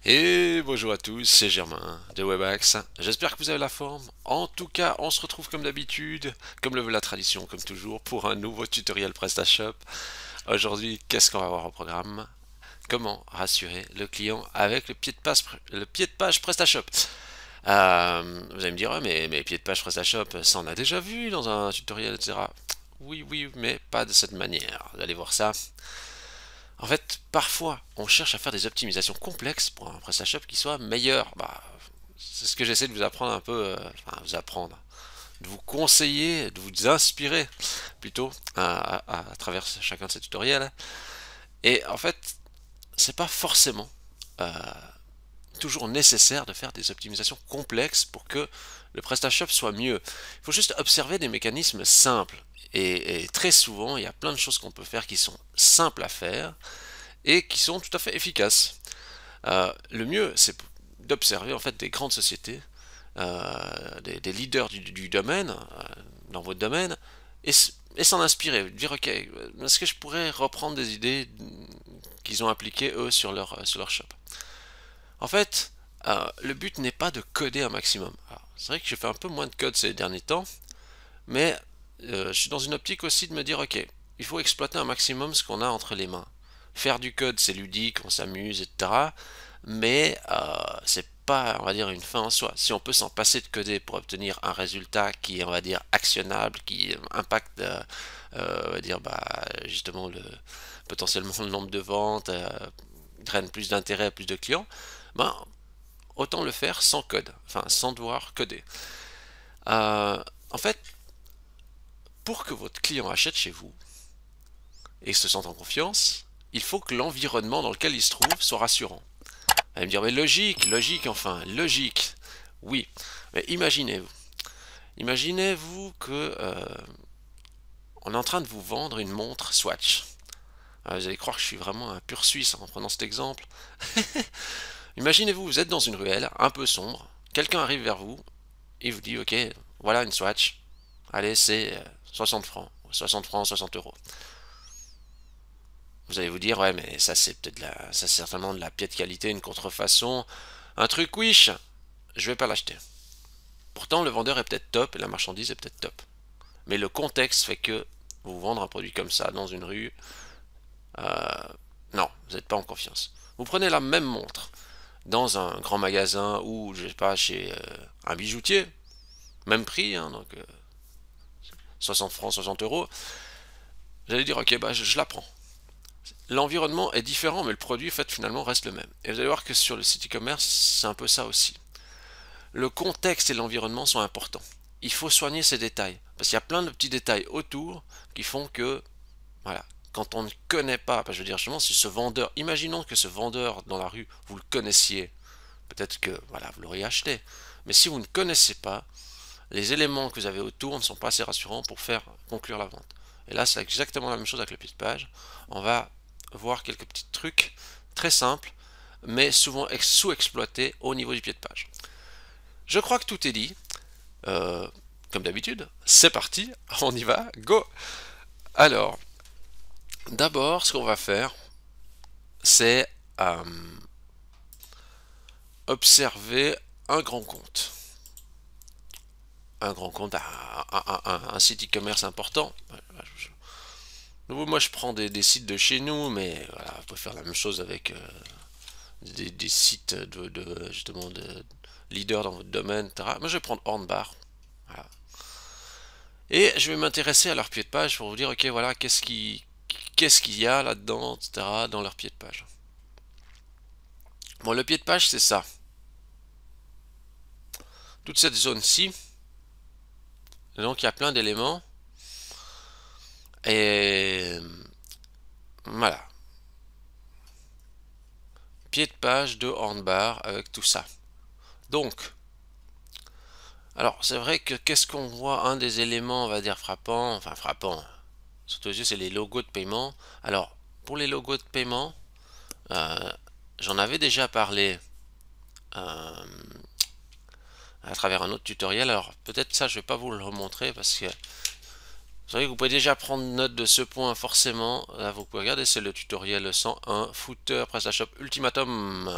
Et bonjour à tous, c'est Germain de Webax. J'espère que vous avez la forme. En tout cas, on se retrouve comme d'habitude, comme le veut la tradition, comme toujours, pour un nouveau tutoriel PrestaShop. Aujourd'hui, qu'est-ce qu'on va voir au programme? Comment rassurer le client avec le pied de page PrestaShop. Vous allez me dire, ouais, mais pied de page PrestaShop, ça on a déjà vu dans un tutoriel, etc. Oui, oui, mais pas de cette manière. Vous allez voir ça. En fait, parfois, on cherche à faire des optimisations complexes pour un PrestaShop qui soit meilleur. Bah, c'est ce que j'essaie de vous apprendre un peu, enfin, vous apprendre, de vous conseiller, de vous inspirer plutôt à travers chacun de ces tutoriels. Et en fait, c'est pas forcément euh, toujours nécessaire de faire des optimisations complexes pour que le PrestaShop soit mieux. Il faut juste observer des mécanismes simples. Et très souvent, il y a plein de choses qu'on peut faire qui sont simples à faire et qui sont tout à fait efficaces. Le mieux, c'est d'observer en fait des grandes sociétés, des leaders du domaine, dans votre domaine, et s'en inspirer, dire ok, est-ce que je pourrais reprendre des idées qu'ils ont appliquées eux sur leur shop. En fait, le but n'est pas de coder un maximum. C'est vrai que j'ai fait un peu moins de code ces derniers temps, mais je suis dans une optique aussi de me dire ok, il faut exploiter un maximum ce qu'on a entre les mains. Faire du code, c'est ludique, on s'amuse, etc. Mais c'est pas, on va dire, une fin en soi. Si on peut s'en passer de coder pour obtenir un résultat qui est, on va dire, actionnable, qui impacte, on va dire, bah, justement, potentiellement le nombre de ventes, draine plus d'intérêt, plus de clients, ben, autant le faire sans code, enfin, sans devoir coder. En fait, pour que votre client achète chez vous et se sente en confiance, il faut que l'environnement dans lequel il se trouve soit rassurant. Vous allez me dire, mais logique, logique enfin, logique. Oui, mais imaginez-vous. Imaginez-vous que on est en train de vous vendre une montre Swatch. Vous allez croire que je suis vraiment un pur Suisse en prenant cet exemple. Imaginez-vous, vous êtes dans une ruelle un peu sombre, quelqu'un arrive vers vous et vous dit, ok, voilà une Swatch. Allez, c'est 60 francs, 60 francs, 60 euros. Vous allez vous dire, ouais, mais ça c'est peut-être ça c'est certainement de la piètre qualité, une contrefaçon, un truc wish. Je vais pas l'acheter. Pourtant, le vendeur est peut-être top et la marchandise est peut-être top. Mais le contexte fait que vous vendre un produit comme ça dans une rue, non, vous n'êtes pas en confiance. Vous prenez la même montre dans un grand magasin ou, je sais pas, chez un bijoutier, même prix, hein, donc 60 francs, 60 euros, vous allez dire, ok, bah je la prends. L'environnement est différent, mais le produit, en fait, finalement, reste le même. Et vous allez voir que sur le site e-commerce, c'est un peu ça aussi. Le contexte et l'environnement sont importants. Il faut soigner ces détails. Parce qu'il y a plein de petits détails autour qui font que, voilà, quand on ne connaît pas, je veux dire justement, si ce vendeur, imaginons que ce vendeur dans la rue, vous le connaissiez, peut-être que, voilà, vous l'auriez acheté. Mais si vous ne connaissez pas, les éléments que vous avez autour ne sont pas assez rassurants pour faire conclure la vente. Et là, c'est exactement la même chose avec le pied de page. On va voir quelques petits trucs très simples, mais souvent sous-exploités au niveau du pied de page. Je crois que tout est dit. Euh, Comme d'habitude, c'est parti, on y va, go. Alors, d'abord, ce qu'on va faire, c'est observer un grand compte. Un grand compte, un site e-commerce important. Moi, je prends des sites de chez nous, mais voilà, vous pouvez faire la même chose avec des sites justement de leaders dans votre domaine, etc. Moi, je vais prendre Hornbar. Voilà. Et je vais m'intéresser à leur pied de page pour vous dire, ok, voilà, qu'est-ce qu'il y a là-dedans, etc., dans leur pied de page. Bon, le pied de page, c'est ça. Toute cette zone-ci. Donc, il y a plein d'éléments. Et voilà. Pied de page de Hornbar avec tout ça. Donc, alors, c'est vrai que qu'est-ce qu'on voit? Un des éléments, on va dire, frappants, enfin frappant, surtout aux yeux, c'est les logos de paiement. Alors, pour les logos de paiement, euh, j'en avais déjà parlé euh, à travers un autre tutoriel. Alors, peut-être ça, je vais pas vous le remontrer parce que vous savez que vous pouvez déjà prendre note de ce point forcément. Là, vous pouvez regarder, c'est le tutoriel 101, Footer PrestaShop Ultimatum.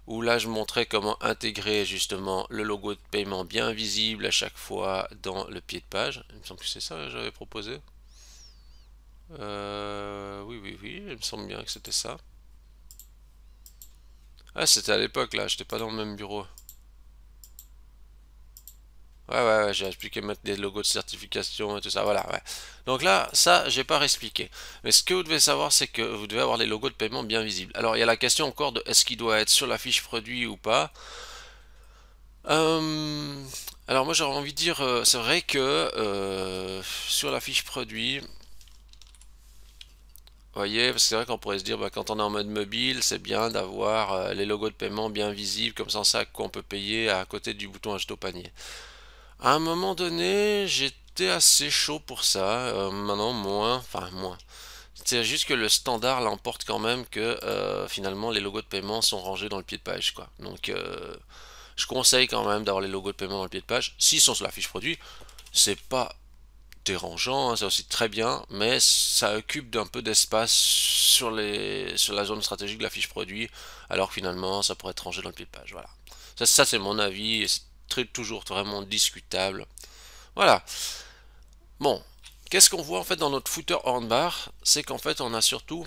où là je montrais comment intégrer justement le logo de paiement bien visible à chaque fois dans le pied de page. Il me semble que c'est ça que j'avais proposé. Oui, oui, oui, il me semble bien que c'était ça. Ah, c'était à l'époque là, j'étais pas dans le même bureau. Ouais, ouais, ouais, j'ai expliqué mettre des logos de certification et tout ça, voilà, ouais. Donc là, ça, j'ai pas réexpliqué. Mais ce que vous devez savoir, c'est que vous devez avoir les logos de paiement bien visibles. Alors, il y a la question encore de est-ce qu'il doit être sur la fiche produit ou pas. Euh, alors moi, j'aurais envie de dire, c'est vrai que sur la fiche produit, vous voyez, parce que c'est vrai qu'on pourrait se dire, bah, quand on est en mode mobile, c'est bien d'avoir les logos de paiement bien visibles, comme ça on sait à quoi on peut payer à côté du bouton ajouter au panier. À un moment donné, j'étais assez chaud pour ça. Maintenant, moins. Enfin, moins. C'est juste que le standard l'emporte quand même que finalement les logos de paiement sont rangés dans le pied de page, quoi. Donc, je conseille quand même d'avoir les logos de paiement dans le pied de page. S'ils sont sur la fiche produit, c'est pas dérangeant, hein, c'est aussi très bien, mais ça occupe d'un peu d'espace sur la zone stratégique de la fiche produit, alors que finalement ça pourrait être rangé dans le pied de page. Voilà. Ça c'est mon avis, et c'est toujours vraiment discutable. Voilà. Bon, qu'est-ce qu'on voit en fait dans notre footer hornbar? C'est qu'en fait on a surtout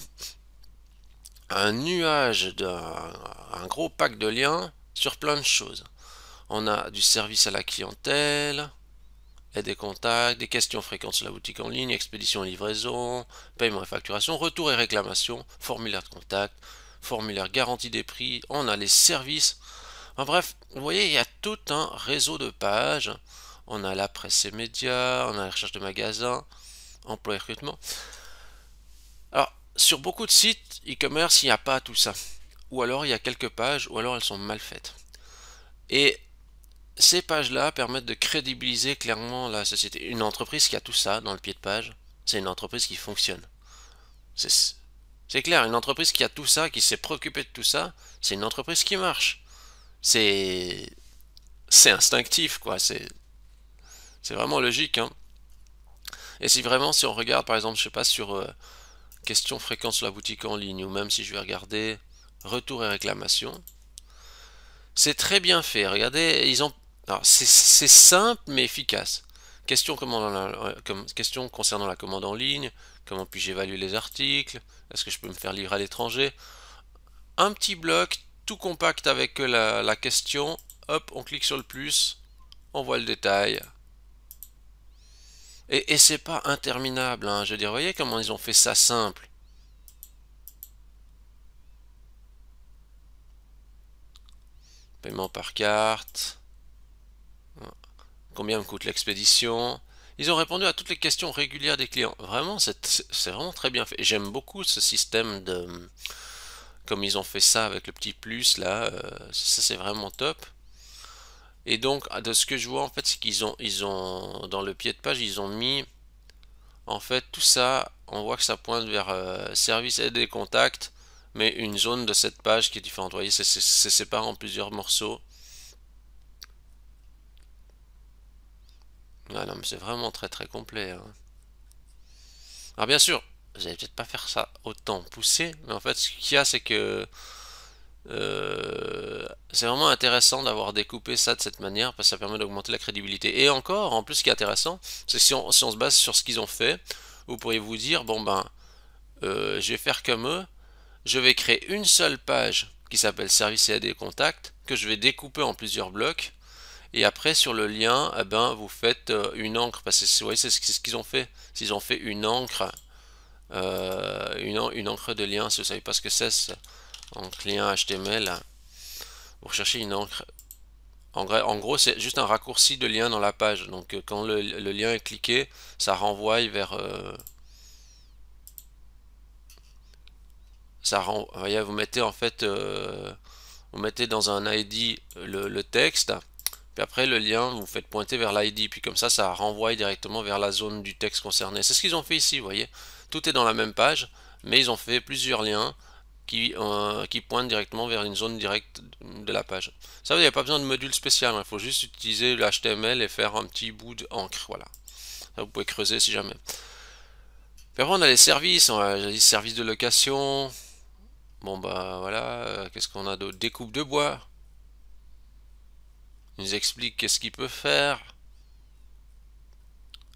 un nuage un gros pack de liens sur plein de choses. On a du service à la clientèle, et des contacts, des questions fréquentes sur la boutique en ligne, expédition et livraison, paiement et facturation, retour et réclamation, formulaire de contact, formulaire garantie des prix, on a les services. En bref, vous voyez, il y a tout un réseau de pages. On a la presse et médias, on a la recherche de magasins, emploi et recrutement. Alors, sur beaucoup de sites e-commerce, il n'y a pas tout ça. Ou alors il y a quelques pages, ou alors elles sont mal faites. Et ces pages-là permettent de crédibiliser clairement la société. Une entreprise qui a tout ça dans le pied de page, c'est une entreprise qui fonctionne. C'est clair, une entreprise qui a tout ça, qui s'est préoccupée de tout ça, c'est une entreprise qui marche. C'est c'est instinctif, quoi. C'est vraiment logique, hein. Et si vraiment, si on regarde, par exemple, je sais pas, sur questions fréquentes sur la boutique en ligne, ou même si je vais regarder retour et réclamation, c'est très bien fait. Regardez, ils ont. Alors, c'est simple mais efficace. Question concernant la commande en ligne. Comment puis-je évaluer les articles? Est-ce que je peux me faire livrer à l'étranger? Un petit bloc, tout compact avec la question. Hop, on clique sur le plus. On voit le détail. Et c'est pas interminable, hein. Je veux dire, vous voyez comment ils ont fait ça simple. Paiement par carte. Combien me coûte l'expédition? Ils ont répondu à toutes les questions régulières des clients. Vraiment, c'est vraiment très bien fait. Et j'aime beaucoup ce système de... Comme ils ont fait ça avec le petit plus, là, ça c'est vraiment top. Et donc, de ce que je vois, en fait, c'est qu'ils ont, dans le pied de page, ils ont mis, en fait, tout ça, on voit que ça pointe vers service, aide et contact, mais une zone de cette page qui est différente. Vous voyez, c'est séparé en plusieurs morceaux. Ah non, mais c'est vraiment très très complet, hein. Alors bien sûr, vous allez peut-être pas faire ça autant poussé, mais en fait ce qu'il y a c'est que c'est vraiment intéressant d'avoir découpé ça de cette manière parce que ça permet d'augmenter la crédibilité. Et encore, en plus ce qui est intéressant, c'est que si on se base sur ce qu'ils ont fait, vous pourriez vous dire, bon ben, je vais faire comme eux, je vais créer une seule page qui s'appelle service et aide et contact, que je vais découper en plusieurs blocs, et après sur le lien, eh ben, vous faites une encre, parce que vous voyez, c'est ce qu'ils ont fait. Ils ont fait une encre une encre de lien, si vous ne savez pas ce que c'est, encre lien HTML, vous recherchez une encre. En gros, c'est juste un raccourci de lien dans la page. Donc, quand le lien est cliqué, ça renvoie vers. Vous voyez, vous mettez en fait. Vous mettez dans un ID le texte. Puis après, le lien, vous faites pointer vers l'ID. Puis comme ça renvoie directement vers la zone du texte concerné. C'est ce qu'ils ont fait ici, vous voyez. Tout est dans la même page, mais ils ont fait plusieurs liens qui pointent directement vers une zone directe de la page. Ça, vous n'avez pas besoin de module spécial. Il faut juste utiliser le HTML et faire un petit bout d'encre. Voilà. Ça, vous pouvez creuser si jamais. Puis après, on a les services. On a les services de location. Bon bah voilà, qu'est-ce qu'on a d'autre? Découpe de bois. Il nous explique qu'est-ce qu'il peut faire.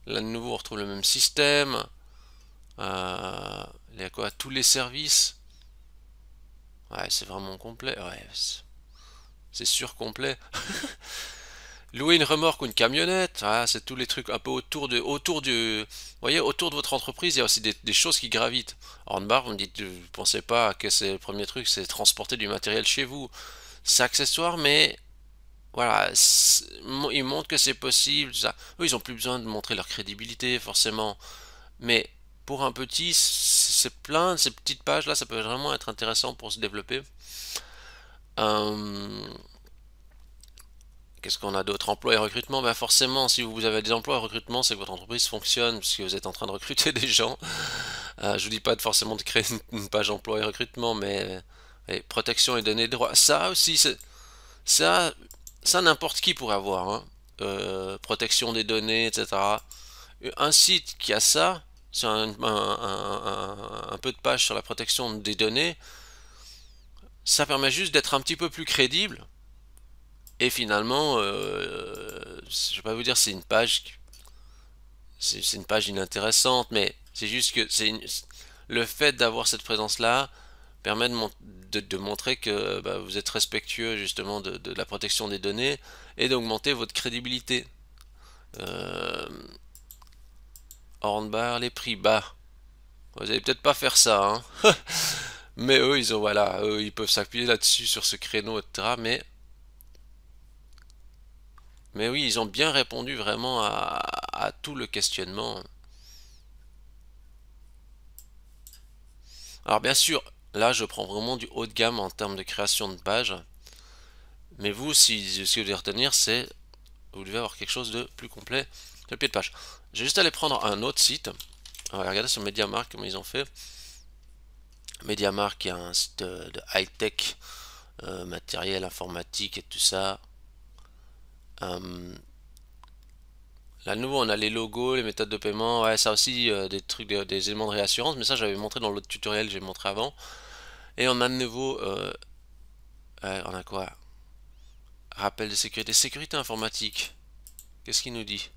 Là de nouveau on retrouve le même système. Il y a quoi? Tous les services. Ouais, c'est vraiment complet. Ouais, c'est sûr complet. Louer une remorque ou une camionnette, ah, c'est tous les trucs un peu vous voyez, autour de votre entreprise, il y a aussi des choses qui gravitent. Hornbar, vous me dites, vous pensez pas que c'est le premier truc, c'est transporter du matériel chez vous. C'est accessoire, mais voilà, ils montrent que c'est possible, tout ça. Eux, ils ont plus besoin de montrer leur crédibilité, forcément. Mais pour un petit, c'est plein de ces petites pages-là, ça peut vraiment être intéressant pour se développer. Euh, Qu'est-ce qu'on a d'autre? Emploi et recrutement? Ben forcément, si vous avez des emplois et recrutement, c'est que votre entreprise fonctionne, puisque vous êtes en train de recruter des gens. Je vous dis pas forcément de créer une page emploi et recrutement, mais protection et données de droit. Ça aussi, ça, ça n'importe qui pourrait avoir, hein. Protection des données, etc. Un site qui a ça, sur un peu de page sur la protection des données, ça permet juste d'être un petit peu plus crédible. Et finalement, je vais pas vous dire c'est une page, c'est une page inintéressante, mais c'est juste que le fait d'avoir cette présence-là permet de montrer que bah, vous êtes respectueux justement de la protection des données et d'augmenter votre crédibilité. Euh, Hornbar, les prix bas. Vous allez peut-être pas faire ça, hein. Mais eux, ils ont voilà, eux, ils peuvent s'appuyer là-dessus sur ce créneau, etc. Mais oui, ils ont bien répondu vraiment à tout le questionnement. Alors bien sûr, là je prends vraiment du haut de gamme en termes de création de page. Mais vous, si ce que vous devez retenir, c'est vous devez avoir quelque chose de plus complet que le pied de page. Je vais juste aller prendre un autre site. On va regarder sur MediaMarkt comment ils ont fait. MediaMarkt qui est un site de high-tech, matériel informatique et tout ça. Euh, Là, de nouveau, on a les logos, les méthodes de paiement. Ouais, ça aussi, des trucs, des éléments de réassurance. Mais ça, j'avais montré dans l'autre tutoriel que j'ai montré avant. Et on a de nouveau, on a quoi? Rappel de sécurité. Sécurité informatique. Qu'est-ce qu'il nous dit?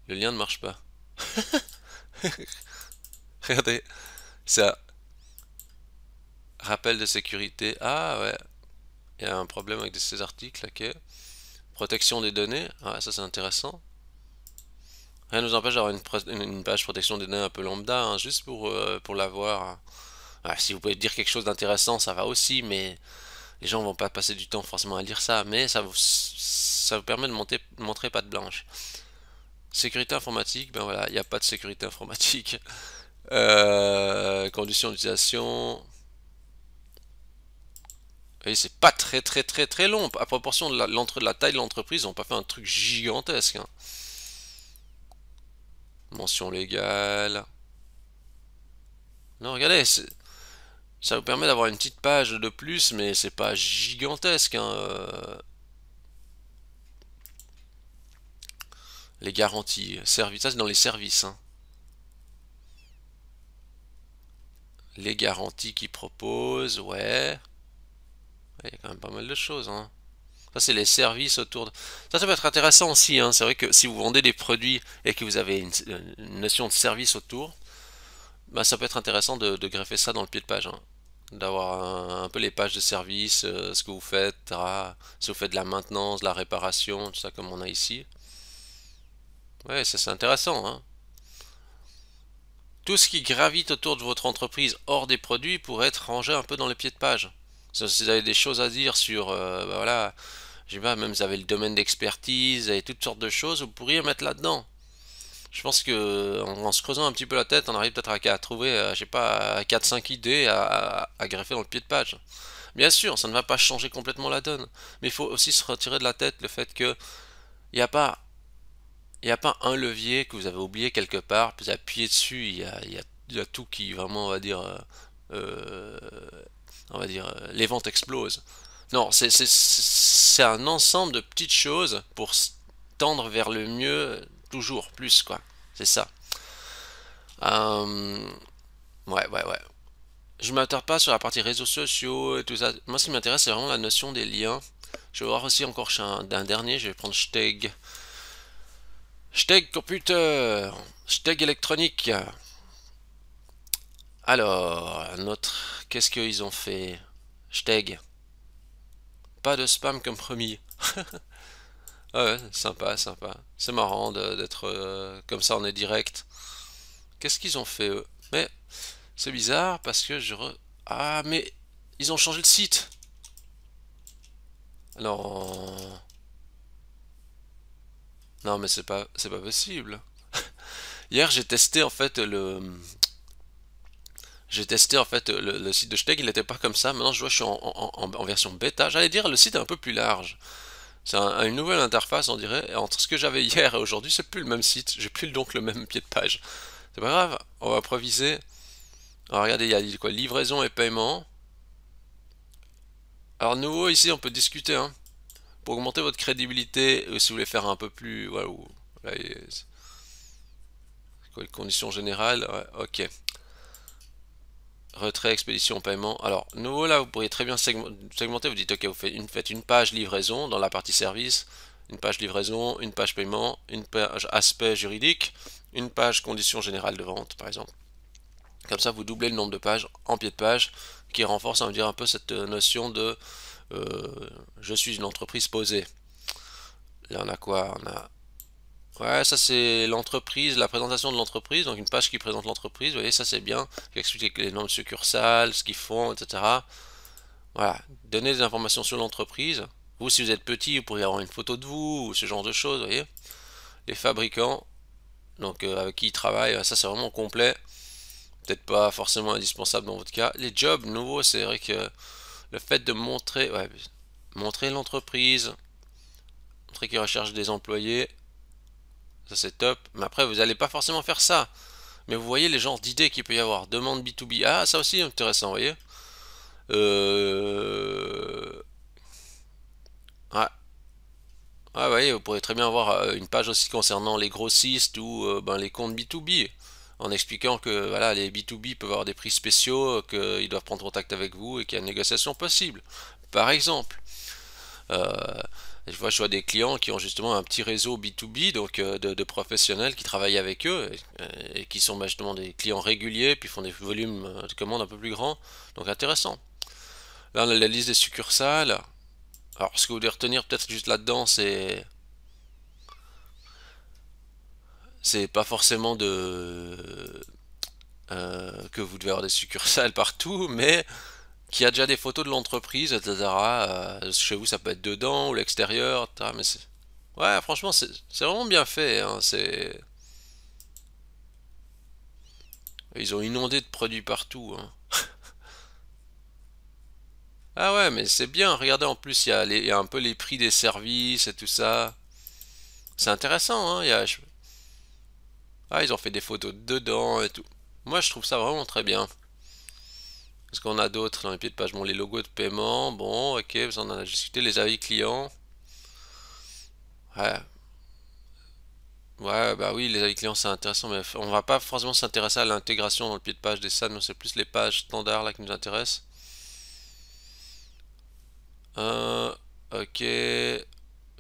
Le lien ne marche pas. Regardez, ça. Rappel de sécurité. Ah ouais, il y a un problème avec ces articles. Ok. Protection des données. Ah, ça c'est intéressant. Rien ne nous empêche d'avoir une page protection des données un peu lambda, hein, juste pour l'avoir. Ah, si vous pouvez dire quelque chose d'intéressant, ça va aussi, mais les gens vont pas passer du temps forcément à lire ça. Mais ça vous permet de montrer patte blanche. Sécurité informatique, ben voilà, il n'y a pas de sécurité informatique. Conditions d'utilisation. Et c'est pas très long. À proportion de la taille de l'entreprise, ils n'ont pas fait un truc gigantesque, hein. Mention légale. Non, regardez, ça vous permet d'avoir une petite page de plus, mais c'est pas gigantesque, hein. Les garanties, services, ça c'est dans les services, hein. Les garanties qu'ils proposent, ouais. Il y a quand même pas mal de choses, hein. Ça, c'est les services autour de... Ça peut être intéressant aussi, hein. C'est vrai que si vous vendez des produits et que vous avez une notion de service autour, bah, ça peut être intéressant de greffer ça dans le pied de page, hein. D'avoir un peu les pages de service, ce que vous faites, etc. Si vous faites de la maintenance, de la réparation, tout ça comme on a ici. Ouais, ça c'est intéressant, hein. Tout ce qui gravite autour de votre entreprise hors des produits pourrait être rangé un peu dans les pieds de page. Si vous avez des choses à dire sur, bah voilà, je sais pas, même vous avez le domaine d'expertise et toutes sortes de choses, vous pourriez mettre là-dedans. Je pense que en se creusant un petit peu la tête, on arrive peut-être à trouver, je sais pas, 4-5 idées à greffer dans le pied de page. Bien sûr, ça ne va pas changer complètement la donne, mais il faut aussi se retirer de la tête le fait que il n'y a pas, il y a pas un levier que vous avez oublié quelque part, puis vous appuyez dessus, il y a tout qui vraiment, euh, les ventes explosent. Non, c'est un ensemble de petites choses pour tendre vers le mieux, toujours plus, quoi. C'est ça. Euh, ouais. je m'attarde pas sur la partie réseaux sociaux et tout ça. Moi, ce qui m'intéresse, c'est vraiment la notion des liens. Je vais voir aussi encore chez un dernier, je vais prendre Steg. Steg computer, Steg électronique. Alors, un autre, qu'est-ce qu'ils ont fait? Steg, pas de spam comme promis. Ah ouais, sympa, sympa. C'est marrant d'être comme ça, on est direct. Qu'est-ce qu'ils ont fait eux? Mais c'est bizarre parce que Ah, mais ils ont changé le site. Non, non, mais c'est pas possible. Hier, j'ai testé en fait le site de Steg, il n'était pas comme ça. Maintenant, je vois, je suis en version bêta. J'allais dire, le site est un peu plus large. C'est une nouvelle interface, on dirait. Et entre ce que j'avais hier et aujourd'hui, c'est plus le même site. J'ai plus donc le même pied de page. C'est pas grave, on va improviser. Alors regardez, il y a quoi? Livraison et paiement. Alors nouveau ici, on peut discuter, hein. Pour augmenter votre crédibilité, si vous voulez faire un peu plus, voilà, là, quoi, les conditions générales, ouais, ok. Retrait, expédition, paiement. Alors, nouveau là, vous pourriez très bien segmenter. Vous dites, ok, faites une page livraison dans la partie service, une page livraison, une page paiement, une page aspect juridique, une page conditions générales de vente, par exemple. Comme ça, vous doublez le nombre de pages en pied de page, qui renforce, on va dire, un peu cette notion de je suis une entreprise posée. Là, on a quoi? On a Ouais, ça c'est l'entreprise, la présentation de l'entreprise, donc une page qui présente l'entreprise, vous voyez, ça c'est bien, qui explique les noms de succursales, ce qu'ils font, etc. Voilà, donner des informations sur l'entreprise. Vous, si vous êtes petit, vous pourriez avoir une photo de vous, ou ce genre de choses, vous voyez. Les fabricants, donc avec qui ils travaillent, ça c'est vraiment complet. Peut-être pas forcément indispensable dans votre cas. Les jobs nouveaux, c'est vrai que le fait de montrer, ouais, montrer l'entreprise, montrer qu'ils recherchent des employés, ça c'est top. Mais après, vous n'allez pas forcément faire ça. Mais vous voyez les genres d'idées qu'il peut y avoir. Demande B2B. Ah, ça aussi intéressant, vous voyez. Euh... Ouais. Ouais, vous voyez, vous pourrez très bien avoir une page aussi concernant les grossistes ou ben, les comptes B2B. En expliquant que voilà, les B2B peuvent avoir des prix spéciaux, qu'ils doivent prendre contact avec vous et qu'il y a une négociation possible. Par exemple. Euh, je vois des clients qui ont justement un petit réseau B2B, donc de professionnels qui travaillent avec eux et qui sont justement des clients réguliers, puis font des volumes de commandes un peu plus grands. Donc intéressant. Là, on a la liste des succursales. Alors, ce que vous devez retenir peut-être juste là-dedans, c'est pas forcément que vous devez avoir des succursales partout, mais qu'il y a déjà des photos de l'entreprise, etc. Chez vous, ça peut être dedans ou l'extérieur, etc. Mais ouais, franchement, c'est vraiment bien fait, hein. Ils ont inondé de produits partout, hein. Ah ouais, mais c'est bien. Regardez, en plus, il y a un peu les prix des services et tout ça. C'est intéressant, hein. Ah, ils ont fait des photos dedans et tout. Moi, je trouve ça vraiment très bien. Qu'est-ce qu'on a d'autre dans les pieds de page? Bon, les logos de paiement. Bon, ok, on en a discuté. Les avis clients. Ouais, ouais, bah oui, les avis clients c'est intéressant, mais on va pas forcément s'intéresser à l'intégration dans le pied de page des SAN, nous c'est plus les pages standards là qui nous intéressent. Euh, ok,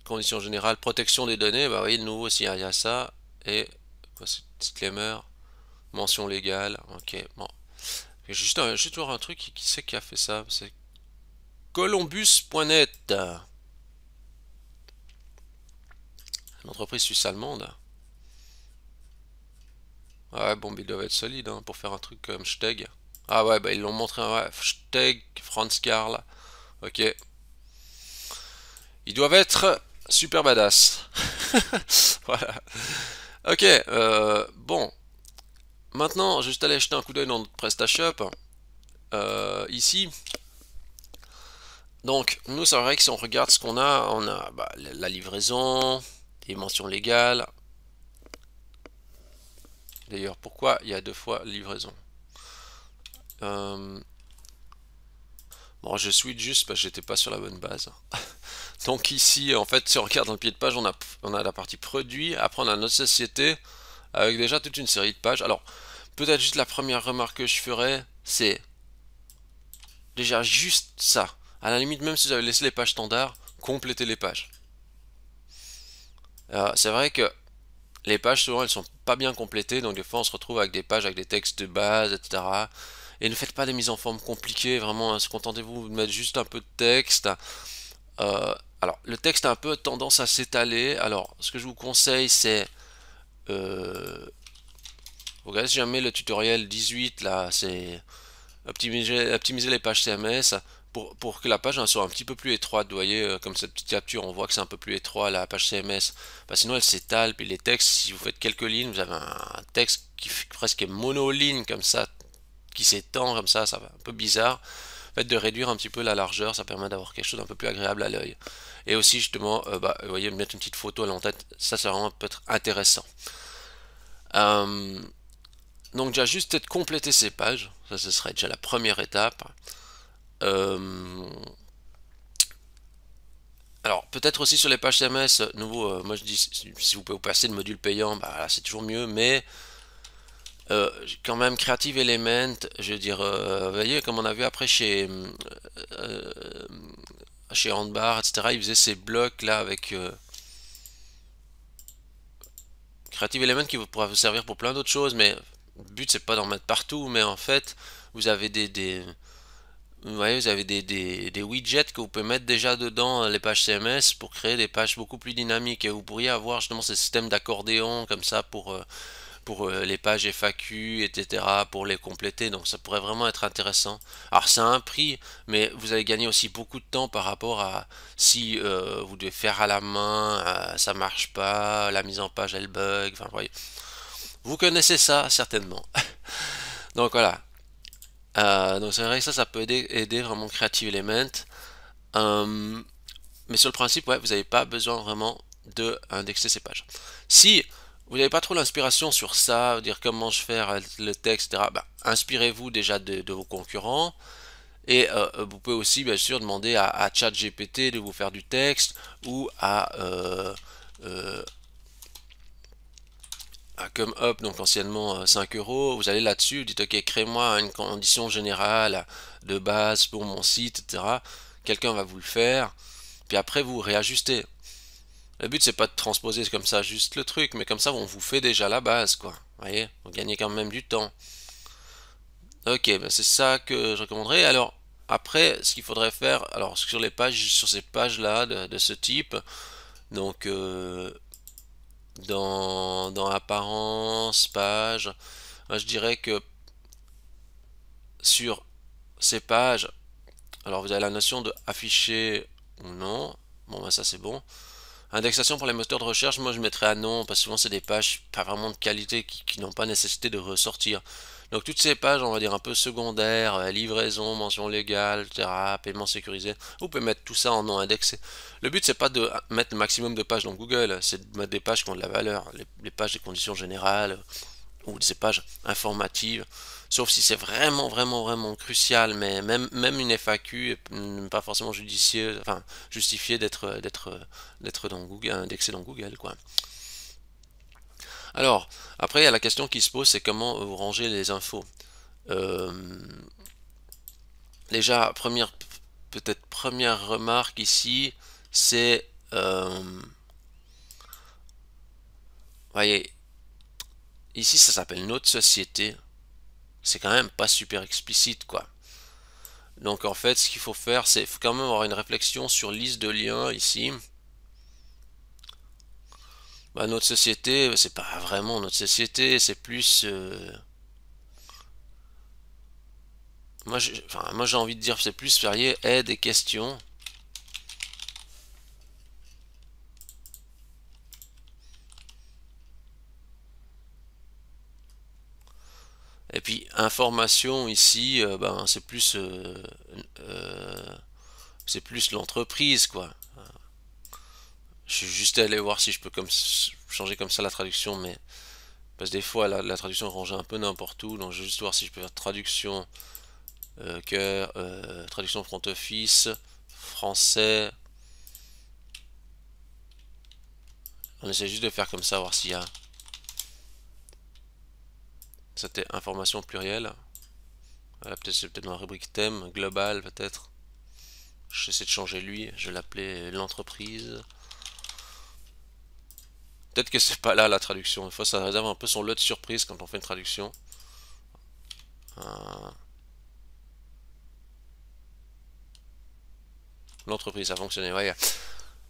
conditions générales, protection des données, bah oui, de nouveau aussi il y a ça, et quoi c'est disclaimer, mention légale, ok, bon. Juste voir un truc, qui c'est qui a fait ça? C'est Columbus.net, une entreprise suisse-allemande. Ouais, bon, mais ils doivent être solides hein, pour faire un truc comme Steg. Ah ouais, bah ils l'ont montré, ouais, Steg, Franz Karl. Ok. Ils doivent être super badass. Voilà. Ok, bon. Maintenant, juste aller jeter un coup d'œil dans notre PrestaShop. Ici. Donc, nous, c'est vrai que si on regarde ce qu'on a, on a bah, la livraison, les mentions légales. D'ailleurs, pourquoi il y a deux fois livraison? euh, Bon, je switch juste parce que j'étais pas sur la bonne base. Donc ici, en fait, si on regarde dans le pied de page, on a la partie produit. Après, on a notre société avec déjà toute une série de pages. Alors, peut-être juste la première remarque que je ferais, c'est déjà juste ça. À la limite, même si vous avez laissé les pages standards, complétez les pages. C'est vrai que les pages souvent elles sont pas bien complétées, donc des fois on se retrouve avec des pages avec des textes de base, etc. Et ne faites pas des mises en forme compliquées, vraiment, hein, contentez-vous de mettre juste un peu de texte. Alors, le texte a un peu tendance à s'étaler. Alors, ce que je vous conseille, c'est regardez si jamais le tutoriel 18 là, c'est optimiser les pages CMS pour que la page hein, soit un petit peu plus étroite. Vous voyez, comme cette petite capture, on voit que c'est un peu plus étroit la page CMS. Bah, sinon, elle s'étale. Puis les textes, si vous faites quelques lignes, vous avez un texte qui fait presque monoligne comme ça, qui s'étend comme ça va un peu bizarre. En fait, de réduire un petit peu la largeur, ça permet d'avoir quelque chose d'un peu plus agréable à l'œil. Et aussi, justement, vous voyez, mettre une petite photo à l'entête, ça, c'est vraiment peut-être intéressant. Euh, donc, déjà, juste peut-être compléter ces pages, ça, ce serait déjà la première étape. Euh, alors, peut-être aussi sur les pages CMS, nouveau, moi je dis, si vous pouvez vous passer le module payant, bah, là, c'est toujours mieux, mais quand même, Creative Element, je veux dire, vous voyez, comme on a vu après euh, chez Handbar, etc., il faisait ces blocs là avec Creative Element qui pourra vous servir pour plein d'autres choses, mais le but c'est pas d'en mettre partout, mais en fait, vous avez vous voyez, vous avez des widgets que vous pouvez mettre déjà dedans les pages CMS pour créer des pages beaucoup plus dynamiques et vous pourriez avoir justement ce système d'accordéon comme ça pour les pages FAQ, etc., pour les compléter. Donc ça pourrait vraiment être intéressant. Alors c'est un prix, mais vous allez gagner aussi beaucoup de temps par rapport à si vous devez faire à la main, ça marche pas, la mise en page elle bug, enfin voyez. Vous connaissez ça certainement. Donc voilà. Donc c'est vrai que ça peut aider vraiment Creative Element. Euh, mais sur le principe, ouais, vous n'avez pas besoin vraiment de indexer ces pages. Si vous n'avez pas trop l'inspiration sur ça, dire comment je fais le texte, etc., bah, inspirez-vous déjà de vos concurrents. Et vous pouvez aussi, bien sûr, demander à ChatGPT de vous faire du texte ou euh, à ComeUp, donc anciennement 5 euros. Vous allez là-dessus, vous dites ok, crée-moi une condition générale de base pour mon site, etc. Quelqu'un va vous le faire. Puis après, vous réajustez. Le but c'est pas de transposer comme ça juste le truc, mais comme ça on vous fait déjà la base quoi. Vous voyez, vous gagnez quand même du temps. Ok, ben c'est ça que je recommanderais. Alors après, ce qu'il faudrait faire, alors sur les pages, sur ces pages là de ce type, donc dans apparence, page, moi, je dirais que sur ces pages, alors vous avez la notion de afficher ou non. Bon ben ça c'est bon. Indexation pour les moteurs de recherche, moi je mettrais à non, parce que souvent c'est des pages pas vraiment de qualité qui n'ont pas nécessité de ressortir. Donc toutes ces pages, on va dire un peu secondaires, livraison, mention légale, etc., paiement sécurisé, vous pouvez mettre tout ça en non indexé. Le but c'est pas de mettre le maximum de pages dans Google, c'est de mettre des pages qui ont de la valeur, les pages des conditions générales, ou ces pages informatives, sauf si c'est vraiment crucial, mais même une FAQ n'est pas forcément justifié d'être dans Google, indexé dans Google, quoi. Alors, après, il y a la question qui se pose, c'est comment vous rangez les infos. Euh, Déjà, peut-être première remarque ici, c'est, voyez, ici ça s'appelle notre société. C'est quand même pas super explicite, quoi. Donc en fait, ce qu'il faut faire, c'est faut quand même avoir une réflexion sur liste de liens ici. Bah, notre société, c'est pas vraiment notre société, c'est plus. Moi j'ai envie de dire, c'est plus férié aide et questions. Et puis information ici, ben euh, c'est plus l'entreprise quoi. Je suis juste allé voir si je peux changer comme ça la traduction, mais parce que des fois la traduction est rangée un peu n'importe où, donc je vais juste voir si je peux faire traduction traduction front office, français. On essaie juste de faire comme ça, voir s'il y a. C'était information plurielle. Voilà, peut-être c'est peut-être dans la rubrique thème, global peut-être. J'essaie de changer lui, je l'appelais l'entreprise. Peut-être que c'est pas là la traduction. Des fois, ça réserve un peu son lot de surprise quand on fait une traduction. Euh, L'entreprise, ça fonctionnait. Ouais.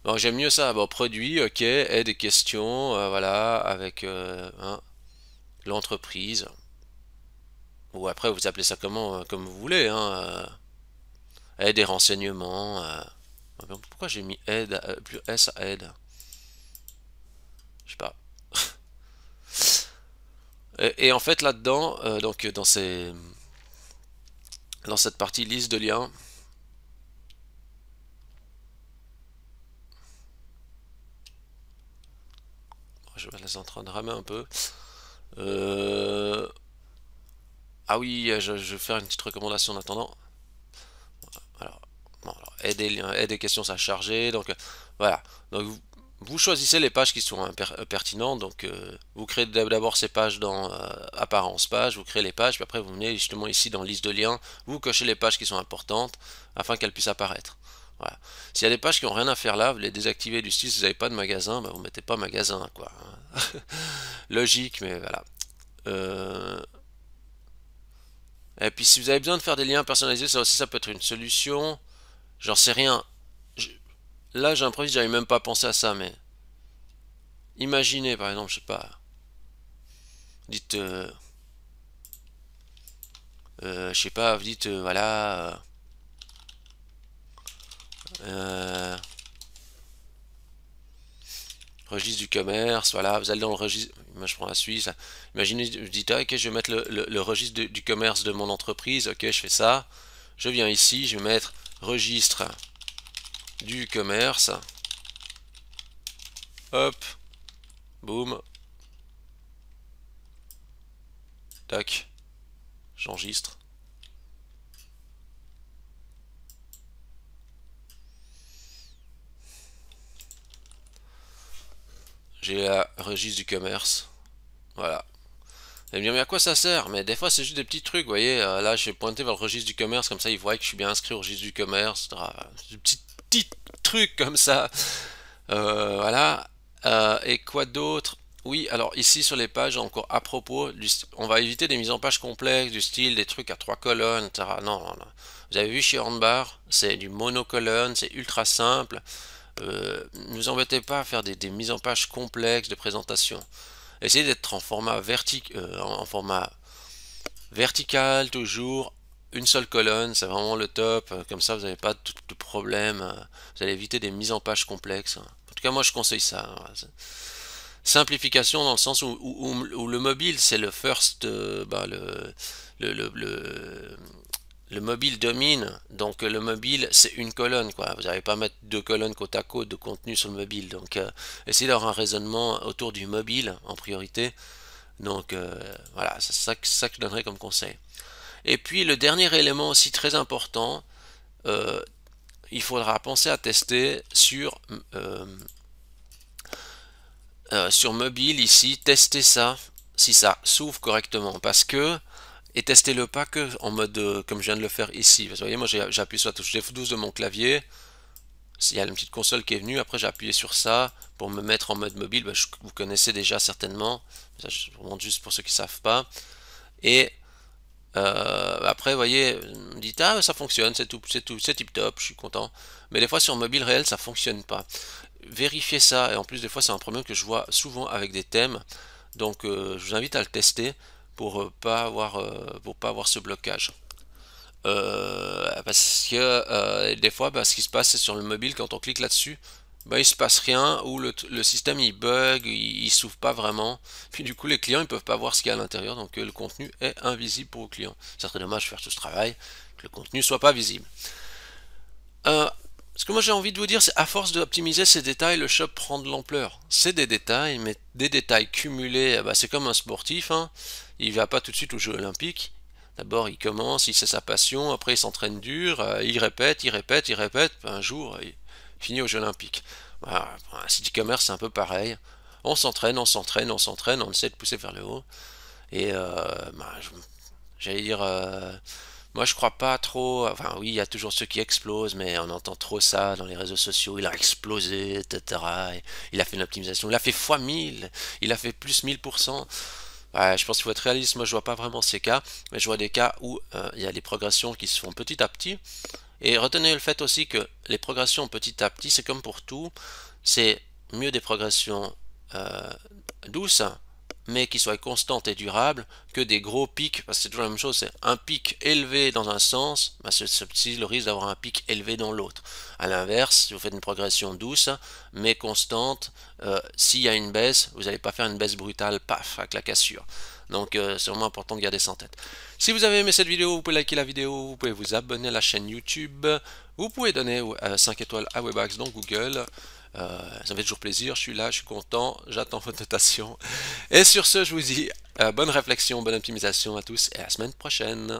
Bon, j'aime mieux ça. Bon, produit, ok, aide et questions, voilà, avec hein, l'entreprise. Ou après, vous appelez ça comment, comme vous voulez, hein. Aide et renseignements. Pourquoi j'ai mis aide, plus S à aide? Je sais pas. Et en fait, là-dedans, donc dans cette partie liste de liens, je vais laisser en train de ramer un peu. Euh, ah oui, je vais faire une petite recommandation en attendant. Alors, bon, alors aide et questions, ça a chargé. Donc voilà. Donc vous choisissez les pages qui sont pertinentes. Donc vous créez d'abord ces pages dans apparence page, vous créez les pages, puis après vous venez justement ici dans liste de liens, vous cochez les pages qui sont importantes afin qu'elles puissent apparaître. Voilà. S'il y a des pages qui n'ont rien à faire là, vous les désactivez du style si vous n'avez pas de magasin, bah, vous mettez pas magasin quoi. Logique, mais voilà. Euh, et puis si vous avez besoin de faire des liens personnalisés, ça aussi ça peut être une solution. J'en sais rien. Je- Là j'improvise, j'avais même pas pensé à ça, mais imaginez par exemple, je sais pas, dites, je sais pas, vous dites voilà, euh, registre du commerce, voilà, vous allez dans le registre, moi je prends la Suisse, là. Imaginez, vous dites ah, ok je vais mettre le registre du commerce de mon entreprise, ok je fais ça, je viens ici, je vais mettre registre du commerce, hop, boum, tac, j'enregistre. J'ai la registre du commerce, voilà. Vous allez me dire, mais à quoi ça sert? Mais des fois, c'est juste des petits trucs, vous voyez. Là, j'ai pointé vers le registre du commerce, comme ça, ils voient que je suis bien inscrit au registre du commerce. Des petits trucs comme ça. Voilà. Et quoi d'autre? Oui, alors ici sur les pages, encore à propos, on va éviter des mises en page complexes, du style des trucs à trois colonnes, etc. Non, non, non. Vous avez vu chez Hornbar, c'est du monocolonne, c'est ultra simple. Ne vous embêtez pas à faire des mises en page complexes de présentation. Essayez d'être en format en format vertical toujours, une seule colonne, c'est vraiment le top. Comme ça, vous n'avez pas de problème. Vous allez éviter des mises en page complexes. En tout cas, moi, je conseille ça. Simplification dans le sens où le mobile, c'est le first, le, le, le, le mobile domine, donc le mobile c'est une colonne quoi. Vous n'allez pas mettre deux colonnes côte à côte de contenu sur le mobile. Donc essayez d'avoir un raisonnement autour du mobile en priorité. Donc voilà, c'est ça que je donnerais comme conseil. Et puis le dernier élément aussi très important, euh, il faudra penser à tester sur mobile ici, tester ça si ça s'ouvre correctement parce que et testez-le pas que en mode comme je viens de le faire ici. Vous voyez, moi j'ai appuyé sur la touche F12 de mon clavier. Il y a une petite console qui est venue. Après j'ai appuyé sur ça pour me mettre en mode mobile. Vous connaissez déjà certainement. Ça, je vous montre juste pour ceux qui ne savent pas. Et après, vous voyez, vous me dites ah ça fonctionne, c'est tout, c'est tip top, je suis content. Mais des fois sur mobile réel ça fonctionne pas. Vérifiez ça. Et en plus des fois c'est un problème que je vois souvent avec des thèmes. Donc je vous invite à le tester pour pas avoir ce blocage. Parce que des fois, bah, ce qui se passe c'est sur le mobile quand on clique là-dessus, bah, il se passe rien ou le système il bug, il s'ouvre pas vraiment. Puis du coup les clients ils peuvent pas voir ce qu'il y a à l'intérieur, donc le contenu est invisible pour vos clients. Ça serait dommage de faire tout ce travail, que le contenu soit pas visible. Ce que moi j'ai envie de vous dire, c'est à force d'optimiser ces détails, le shop prend de l'ampleur. C'est des détails, mais des détails cumulés, bah, c'est comme un sportif, hein. Il va pas tout de suite aux Jeux Olympiques. D'abord, il commence, il sait sa passion, après il s'entraîne dur, il répète, il répète, il répète, un jour, il finit aux Jeux Olympiques. Voilà, un site e-commerce, c'est un peu pareil. On s'entraîne, on s'entraîne, on s'entraîne, on essaie de pousser vers le haut. Et j'allais dire, Moi, je crois pas trop. Enfin, oui, il y a toujours ceux qui explosent, mais on entend trop ça dans les réseaux sociaux. Il a explosé, etc. Et il a fait une optimisation. Il a fait fois 1000. Il a fait plus 1000%. Ouais, je pense qu'il faut être réaliste. Moi, je vois pas vraiment ces cas, mais je vois des cas où il y a des progressions qui se font petit à petit. Et retenez le fait aussi que les progressions petit à petit, c'est comme pour tout. C'est mieux des progressions euh, douces, mais qui soient constantes et durables, que des gros pics, parce que c'est toujours la même chose, c'est un pic élevé dans un sens, bah c'est le risque d'avoir un pic élevé dans l'autre. À l'inverse, si vous faites une progression douce, mais constante, s'il y a une baisse, vous n'allez pas faire une baisse brutale, paf, avec la cassure. Donc c'est vraiment important de garder ça en tête. Si vous avez aimé cette vidéo, vous pouvez liker la vidéo, vous pouvez vous abonner à la chaîne YouTube, vous pouvez donner 5 étoiles à Webax dans Google. Ça me fait toujours plaisir, je suis là, je suis content, j'attends votre notation. Et sur ce, je vous dis bonne réflexion, bonne optimisation à tous et à la semaine prochaine.